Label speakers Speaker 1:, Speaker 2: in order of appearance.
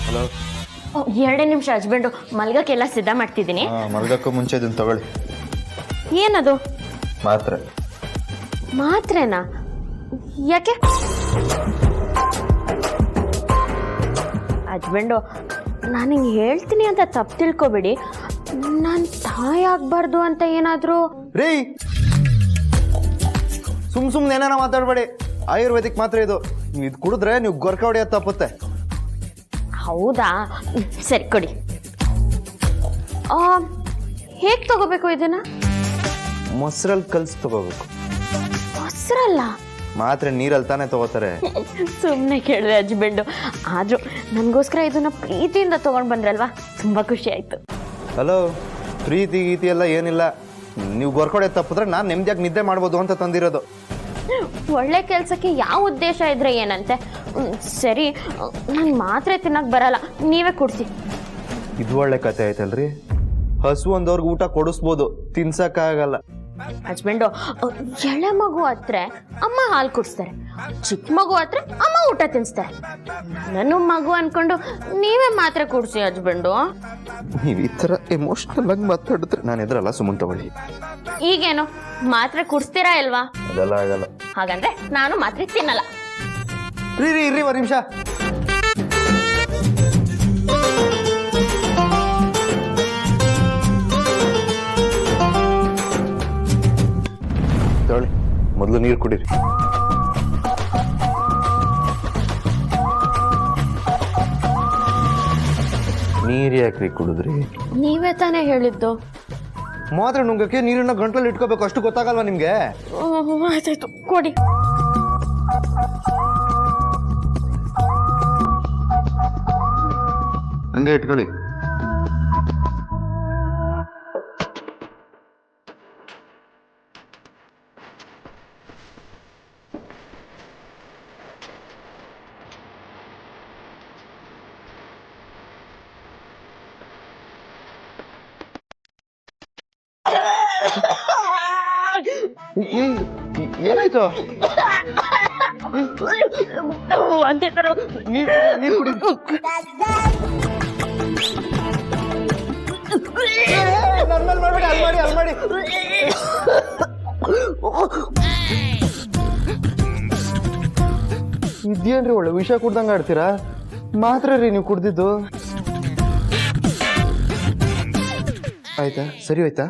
Speaker 1: Hello.
Speaker 2: 2 ನಿಮಿಷ husband, ಮಲ್ಗಕ್ಕೆಲ್ಲ ಸಿದ್ಧ ಮಾಡ್ತಿದ್ದೀನಿ.
Speaker 1: ಮಲ್ಗಕ್ಕೂ ಮುಂಚೆ ಇದನ್ನು ತಗೊಳ್ಳಿ.
Speaker 2: ಏನದು?
Speaker 1: ಮಾತ್ರೆ.
Speaker 2: ಮಾತ್ರೆನಾ? ಯಾಕೆ? ಹಸ್ಬೆಂಡು, ನಾನು ಹಿಂಗೆ ಹೇಳ್ತೀನಿ ಅಂತ ತಪ್ಪು ತಿಳ್ಕೊಬೇಡಿ. ನಾನು ತಾಯಿ ಆಗ್ಬಾರ್ದು ಅಂತ ಏನಾದರೂ?
Speaker 1: ರೀ, ಸುಮ್ಮನೆ ಏನಾರ ಮಾತಾಡಬೇಡಿ. ಆಯುರ್ವೇದಿಕ್ ಮಾತ್ರೆ ಇದು. ನೀವು ಇದು ಕುಡಿದ್ರೆ ನೀವು ಗೊರ್ಕ ಹೊಡೆಯೋದು ತಪ್ಪುತ್ತೆ.
Speaker 2: ಹೌದಾ? ಸರಿ, ಕೊಡಿ. ಹೇಗೆ ತಗೋಬೇಕು ಇದನ್ನ?
Speaker 1: ಮೊಸರಲ್ಲಿ ಕಲ್ಸಿ ತಗೋಬೇಕು.
Speaker 2: ಮೊಸರಲ್ಲ?
Speaker 1: ಮಾತ್ರೆ ನೀರಲ್ಲಿ ತಾನೇ ತಗೋತಾರೆ.
Speaker 2: ಸುಮ್ಮನೆ ಕೇಳಿದೆ ಹಸ್ಬೆಂಡು. ಆದರೂ ನನಗೋಸ್ಕರ ಇದನ್ನ ಪ್ರೀತಿಯಿಂದ ತೊಗೊಂಡು ಬಂದ್ರಲ್ವಾ, ತುಂಬ ಖುಷಿ ಆಯಿತು.
Speaker 1: ಹಲೋ, ಪ್ರೀತಿ ಗೀತಿ ಎಲ್ಲ ಏನಿಲ್ಲ. ನೀವು ಗೊರ್ಕೊಡೋದು ತಪ್ಪಿದ್ರೆ ನಾನು ನೆಮ್ಮದಿಯಾಗಿ ನಿದ್ದೆ ಮಾಡ್ಬೋದು ಅಂತ ತಂದಿರೋದು.
Speaker 2: ಒಳ್ಳೆ ಕೆಲಸಕ್ಕೆ ಯಾವ ಉದ್ದೇಶ ಇದ್ರೆ ಏನಂತೆ? ಸರಿ, ನಾನು ಮಾತ್ರೆ ತಿನ್ನಕ್ಕೆ ಬರಲ್ಲ, ನೀವೇ ಕೊಡಿಸಿ.
Speaker 1: ಇದು ಒಳ್ಳೆ ಕತೆ ಆಯ್ತಲ್ರಿ. ಹಸು ಒಂದವ್ರಿಗೆ ಊಟ ಕೊಡಿಸ್ಬೋದು, ತಿನ್ಸಕ್ಕಾಗಲ್ಲ.
Speaker 2: ಹಸ್ಬೆಂಡು, ಎಳೆ ಮಗು ಹತ್ರ ಅಮ್ಮ ಹಾಲು ಕುಡಿಸ್ತಾರೆ, ಚಿಕ್ಕ ಮಗು ಹತ್ರ ಅಮ್ಮ ಊಟ ತಿನ್ನಿಸ್ತಾರೆ. ನಾನು ಮಗು ಅನ್ಕೊಂಡು ನೀವೇ ಮಾತ್ರೆ ಕುಡಿಸಿ ಹಸ್ಬೆಂಡು.
Speaker 1: ನೀವು ಈ ಥರ ಎಮೋಷ್ನಲ್ ಆಗಿ ಮಾತಾಡಿದ್ರೆ ನಾನು ಎದ್ರಲ್ಲ, ಸುಮ್ಮನೆ ತಗೊಳ್ಳಿ.
Speaker 2: ಈಗೇನು ಮಾತ್ರೆ ಕುಡಿಸ್ತೀರಾ ಇಲ್ವಾ?
Speaker 1: ಅದೆಲ್ಲ ಆಗಲ್ಲ.
Speaker 2: ಹಾಗಂದ್ರೆ ನಾನು ಮಾತ್ರೆ ತಿನ್ನಲ್ಲ.
Speaker 1: ರೀ ರೀ ಇರ್ರಿ 1 ನಿಮಿಷ. ತಗೊಳ್ಳಿ, ಮೊದಲು ನೀರು ಕುಡೀರಿ. ನೀರು ಯಾಕ್ರಿ ಕುಡಿದ್ರಿ?
Speaker 2: ನೀವೇ ತಾನೇ ಹೇಳಿದ್ದು.
Speaker 1: ಮಾತ್ರೆ ನುಂಗಕ್ಕೆ ನೀರನ್ನ ಗಂಟಲಲ್ಲಿ ಇಟ್ಕೋಬೇಕು, ಅಷ್ಟು ಗೊತ್ತಾಗಲ್ವಾ ನಿಮ್ಗೆ?
Speaker 2: ಆಯ್ತಾಯ್ತು, ಕೊಡಿ.
Speaker 1: ಹಂಗೆ ಇಟ್ಕೊಳ್ಳಿ. ಏನಾಯ್ತು? ನೀರು ಕುಡಿ. ನನ್ ಮಾಡ್ಬೇಡಿ, ಅಲ್ಲಿ ಮಾಡಿ. ಇದೇನ್ರಿ ಒಳ್ಳೆ ವಿಷ ಕುಡ್ದಂಗ ಆಡ್ತೀರಾ? ಮಾತ್ರ ರೀ ನೀವು ಕುಡ್ದಿದ್ದು. ಆಯ್ತಾ? ಸರಿ ಹೋಯ್ತಾ?